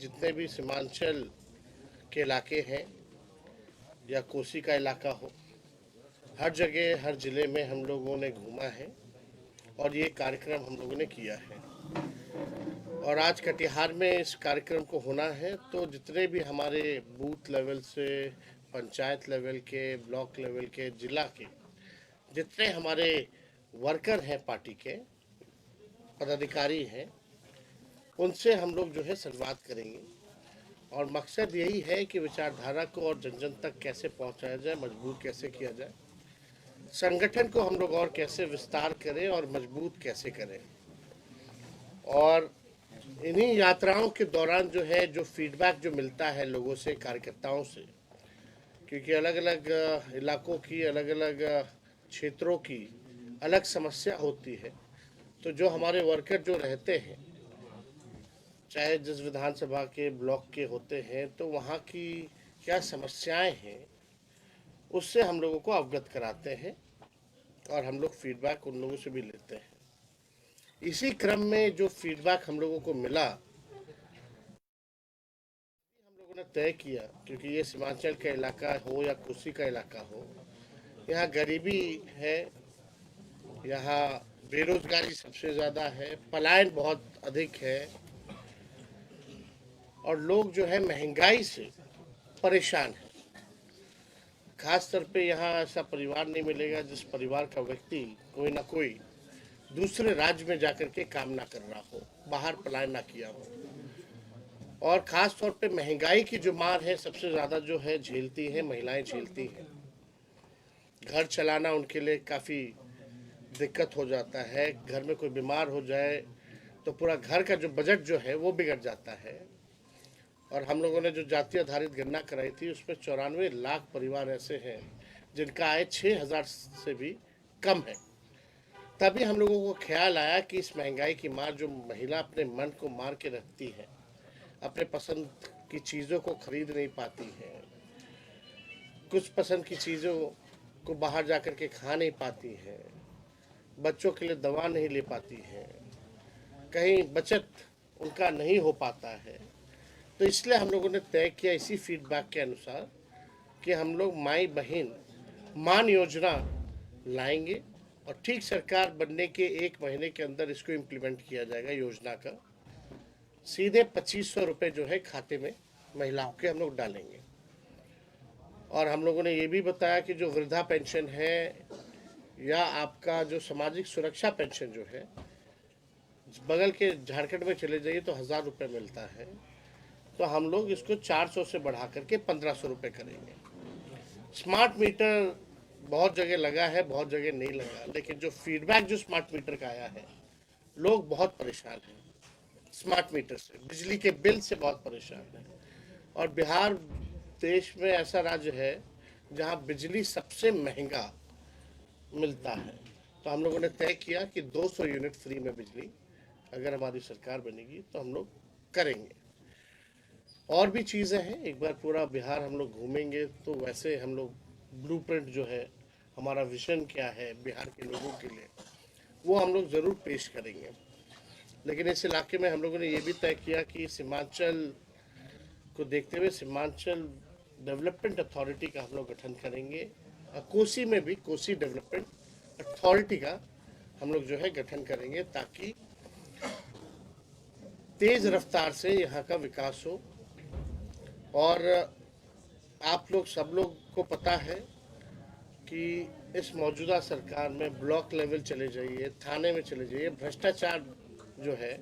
जितने भी सीमांचल के इलाके हैं या कोसी का इलाका हो, हर जगह हर ज़िले में हम लोगों ने घूमा है और ये कार्यक्रम हम लोगों ने किया है। और आज कटिहार में इस कार्यक्रम को होना है, तो जितने भी हमारे बूथ लेवल से पंचायत लेवल के, ब्लॉक लेवल के, जिला के जितने हमारे वर्कर हैं, पार्टी के पदाधिकारी हैं, उनसे हम लोग जो है संवाद करेंगे। और मकसद यही है कि विचारधारा को और जन जन तक कैसे पहुंचाया जाए, मजबूत कैसे किया जाए, संगठन को हम लोग और कैसे विस्तार करें और मजबूत कैसे करें। और इन्हीं यात्राओं के दौरान जो है जो फीडबैक जो मिलता है लोगों से, कार्यकर्ताओं से, क्योंकि अलग अलग इलाकों की, अलग अलग क्षेत्रों की अलग समस्या होती है, तो जो हमारे वर्कर जो रहते हैं, चाहे जिस विधानसभा के ब्लॉक के होते हैं, तो वहाँ की क्या समस्याएं हैं उससे हम लोगों को अवगत कराते हैं और हम लोग फीडबैक उन लोगों से भी लेते हैं। इसी क्रम में जो फीडबैक हम लोगों को मिला, हम लोगों ने तय किया, क्योंकि ये सीमांचल का इलाका हो या कोसी का इलाका हो, यहाँ गरीबी है, यहाँ बेरोजगारी सबसे ज़्यादा है, पलायन बहुत अधिक है और लोग जो है महंगाई से परेशान है। खास तौर पे यहाँ ऐसा परिवार नहीं मिलेगा जिस परिवार का व्यक्ति कोई ना कोई दूसरे राज्य में जाकर के काम ना कर रहा हो, बाहर पलायन ना किया हो। और ख़ास तौर पे महंगाई की जो मार है सबसे ज़्यादा जो है झेलती है महिलाएं, झेलती हैं। घर चलाना उनके लिए काफ़ी दिक्कत हो जाता है। घर में कोई बीमार हो जाए तो पूरा घर का जो बजट जो है वो बिगड़ जाता है। और हम लोगों ने जो जाति आधारित गणना कराई थी, उसमें 94 लाख परिवार ऐसे हैं जिनका आय 6,000 से भी कम है। तभी हम लोगों को ख्याल आया कि इस महंगाई की मार जो महिला अपने मन को मार के रखती है, अपने पसंद की चीज़ों को खरीद नहीं पाती है, कुछ पसंद की चीज़ों को बाहर जा कर के खा नहीं पाती है, बच्चों के लिए दवा नहीं ले पाती है, कहीं बचत उनका नहीं हो पाता है। तो इसलिए हम लोगों ने तय किया इसी फीडबैक के अनुसार कि हम लोग माई बहन मान योजना लाएंगे और ठीक सरकार बनने के 1 महीने के अंदर इसको इम्प्लीमेंट किया जाएगा। योजना का सीधे 2500 रुपये जो है खाते में महिलाओं के हम लोग डालेंगे। और हम लोगों ने ये भी बताया कि जो वृद्धा पेंशन है या आपका जो सामाजिक सुरक्षा पेंशन जो है, बगल के झारखंड में चले जाइए तो 1,000 रुपये मिलता है, तो हम लोग इसको 400 से बढ़ा करके 1,500 रुपये करेंगे। स्मार्ट मीटर बहुत जगह लगा है, बहुत जगह नहीं लगा, लेकिन जो फीडबैक जो स्मार्ट मीटर का आया है, लोग बहुत परेशान हैं स्मार्ट मीटर से, बिजली के बिल से बहुत परेशान हैं। और बिहार देश में ऐसा राज्य है जहां बिजली सबसे महंगा मिलता है। तो हम लोगों ने तय किया कि 200 यूनिट फ्री में बिजली अगर हमारी सरकार बनेगी तो हम लोग करेंगे। और भी चीज़ें हैं, एक बार पूरा बिहार हम लोग घूमेंगे तो वैसे हम लोग ब्लूप्रिंट जो है, हमारा विजन क्या है बिहार के लोगों के लिए, वो हम लोग ज़रूर पेश करेंगे। लेकिन इस इलाके में हम लोगों ने ये भी तय किया कि सीमांचल को देखते हुए सीमांचल डेवलपमेंट अथॉरिटी का हम लोग गठन करेंगे और कोसी में भी कोसी डेवलपमेंट अथॉरिटी का हम लोग जो है गठन करेंगे, ताकि तेज रफ्तार से यहाँ का विकास हो। और आप लोग सब लोग को पता है कि इस मौजूदा सरकार में ब्लॉक लेवल चले जाइए, थाने में चले जाइए, भ्रष्टाचार जो है,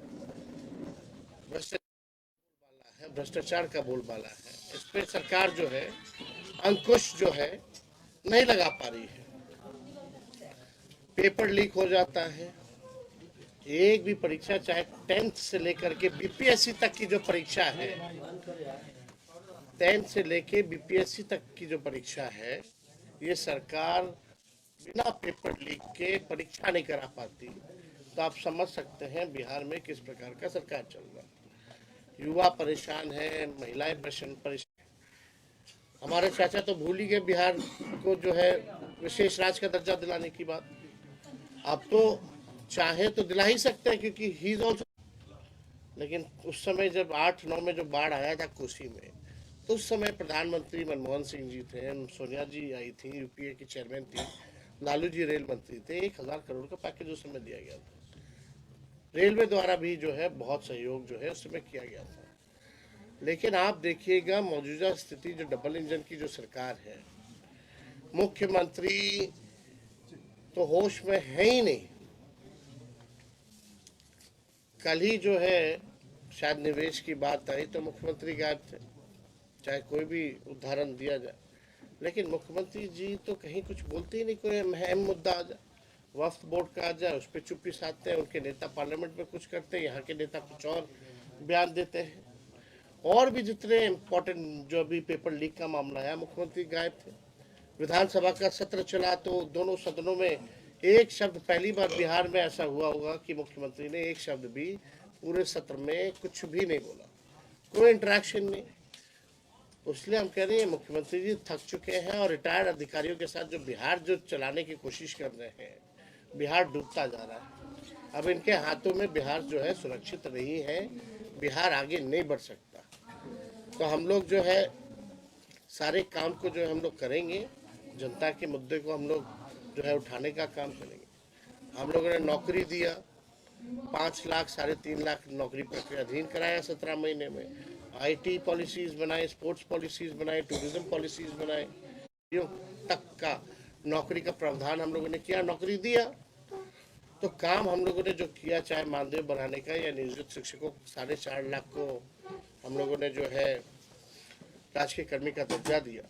भ्रष्टाचार का बोलबाला है। इस पर सरकार जो है अंकुश जो है नहीं लगा पा रही है। पेपर लीक हो जाता है, एक भी परीक्षा, चाहे 10th से लेकर के बीपीएससी तक की जो परीक्षा है, 10th से लेके बीपीएससी तक की जो परीक्षा है, ये सरकार बिना पेपर लीक के परीक्षा नहीं करा पाती। तो आप समझ सकते हैं बिहार में किस प्रकार का सरकार चल रहा है। युवा परेशान है, महिलाएं परेशान। हमारे चाचा तो भूल ही गए बिहार को जो है विशेष राज्य का दर्जा दिलाने की बात। अब तो चाहे तो दिला ही सकते हैं, क्योंकि ही इज ऑल्सो, लेकिन उस समय जब 8-9 में जो बाढ़ आया था कोसी में, तो उस समय प्रधानमंत्री मनमोहन सिंह जी थे, सोनिया जी आई थी, यूपीए की चेयरमैन थी, लालू जी रेल मंत्री थे। 1,000 करोड़ का पैकेज उस समय दिया गया था। रेलवे द्वारा भी जो है बहुत सहयोग जो है उस समय किया गया था। लेकिन आप देखिएगा मौजूदा स्थिति जो डबल इंजन की जो सरकार है, मुख्यमंत्री तो होश में है ही नहीं। कल ही जो है शायद निवेश की बात आई तो मुख्यमंत्री गायब थे, चाहे कोई भी उदाहरण दिया जाए। लेकिन मुख्यमंत्री जी तो कहीं कुछ बोलते ही नहीं, कोई अहम मुद्दा आ जाए, वक्फ बोर्ड का आ जाए, उस पर चुप्पी साधते हैं। उनके नेता पार्लियामेंट में कुछ करते हैं, यहाँ के नेता कुछ और बयान देते हैं। और भी जितने इम्पोर्टेंट जो अभी पेपर लीक का मामला है, मुख्यमंत्री गायब थे। विधानसभा का सत्र चला तो दोनों सदनों में एक शब्द, पहली बार बिहार में ऐसा हुआ होगा कि मुख्यमंत्री ने एक शब्द भी पूरे सत्र में कुछ भी नहीं बोला, कोई इंटरेक्शन नहीं। इसलिए हम कह रहे हैं मुख्यमंत्री जी थक चुके हैं और रिटायर्ड अधिकारियों के साथ जो बिहार जो चलाने की कोशिश कर रहे हैं, बिहार डूबता जा रहा है। अब इनके हाथों में बिहार जो है सुरक्षित नहीं है, बिहार आगे नहीं बढ़ सकता। तो हम लोग जो है सारे काम को जो है हम लोग करेंगे, जनता के मुद्दे को हम लोग जो है उठाने का काम करेंगे। हम लोगों ने नौकरी दिया, 5 लाख 3.5 लाख नौकरी प्रक्रिया अधीन कराया 17 महीने में। आईटी पॉलिसीज बनाए, स्पोर्ट्स पॉलिसीज बनाए, टूरिज्म पॉलिसीज बनाए, तक का नौकरी का प्रावधान हम लोगों ने किया, नौकरी दिया। तो काम हम लोगों ने जो किया, चाहे मानदेय बढ़ाने का या नियोजित शिक्षकों 4.5 लाख को हम लोगों ने जो है राजकीय कर्मी का दर्जा दिया।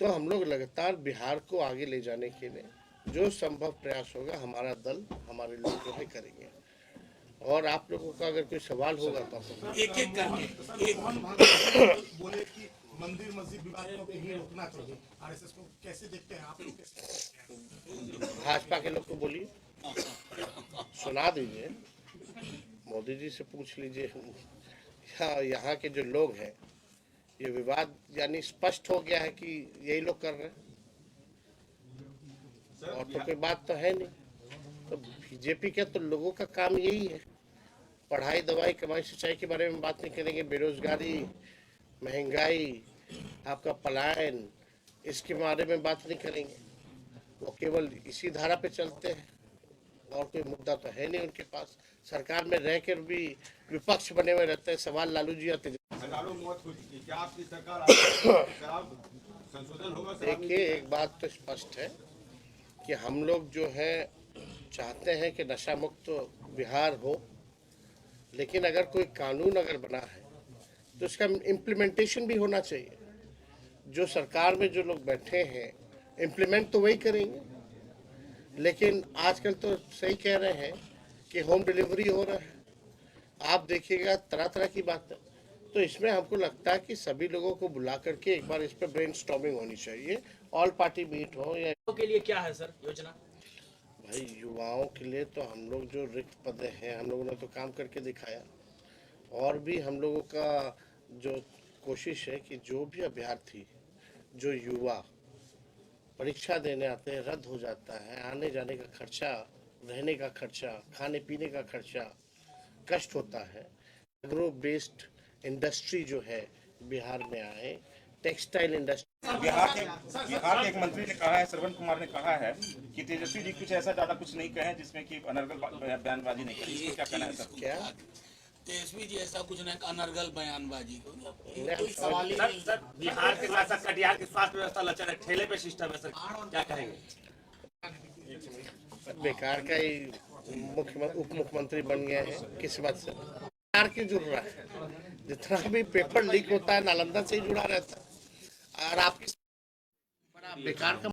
तो हम लोग लगातार बिहार को आगे ले जाने के लिए जो संभव प्रयास होगा हमारा दल, हमारे लोग जो है करेंगे। और आप लोगों का अगर कोई सवाल होगा तो आप एक एक करके बोले कि मंदिर मस्जिद विवाद को कहीं रोकना चाहिए, आरएसएस को कैसे देखते हैं आप लोग? भाजपा के लोग को बोलिए, सुना दीजिए, मोदी जी से पूछ लीजिए। यहाँ के जो लोग हैं, ये विवाद यानी स्पष्ट हो गया है कि यही लोग कर रहे हैं, और तो कोई बात तो है नहीं। तो बीजेपी के तो लोगों का काम यही है, पढ़ाई, दवाई, कमाई, सिंचाई के बारे में बात नहीं करेंगे, बेरोजगारी, महंगाई, आपका पलायन, इसके बारे में बात नहीं करेंगे। वो केवल इसी धारा पे चलते हैं, और कोई मुद्दा तो है नहीं उनके पास। सरकार में रहकर भी विपक्ष बने हुए रहते हैं। सवाल लालू जी आते, देखिए एक बात तो स्पष्ट है कि हम लोग जो है चाहते हैं कि नशा मुक्त बिहार हो, लेकिन अगर कोई कानून अगर बना है तो इसका इम्प्लीमेंटेशन भी होना चाहिए। जो सरकार में जो लोग बैठे हैं इम्प्लीमेंट तो वही करेंगे, लेकिन आजकल तो सही कह रहे हैं कि होम डिलीवरी हो रहा है, आप देखिएगा तरह तरह की बातें। तो इसमें हमको लगता है कि सभी लोगों को बुला करके एक बार इस पर ब्रेनस्टॉर्मिंग होनी चाहिए, ऑल पार्टी मीट हो। या के लिए क्या है सर योजना? भाई युवाओं के लिए तो हम लोग जो रिक्त पद हैं, हम लोगों ने तो काम करके दिखाया। और भी हम लोगों का जो कोशिश है कि जो भी अभ्यर्थी, जो युवा परीक्षा देने आते हैं, रद्द हो जाता है, आने जाने का खर्चा, रहने का खर्चा, खाने पीने का खर्चा, कष्ट होता है। एग्रो बेस्ड इंडस्ट्री जो है बिहार में आए, टेक्सटाइल इंडस्ट्री। बिहार के एक मंत्री ने कहा है, श्रवण कुमार ने कहा है कि तेजस्वी जी कुछ ऐसा ज्यादा कुछ नहीं कहे जिसमें कि अनर्गल बयानबाजी नहीं करी। इसको क्या कहना है सर? क्या तेजस्वी जी ऐसा कुछ नहीं, अनर्गल बयानबाजी को कोई सवाल ही नहीं। सर बिहार के साथ साथ कटिहार की स्वास्थ्य व्यवस्था लचर है, ठेले पे सिस्टम है सर, क्या कहेंगे? बेकार का ही मुख्यमंत्री उप मुख्यमंत्री बन गए हैं, किस बात से बेकार की जुड़ रहा है। जितना भी पेपर लीक होता है नालंदा से ही जुड़ा रहता है, और आपकी बड़ा बेकार का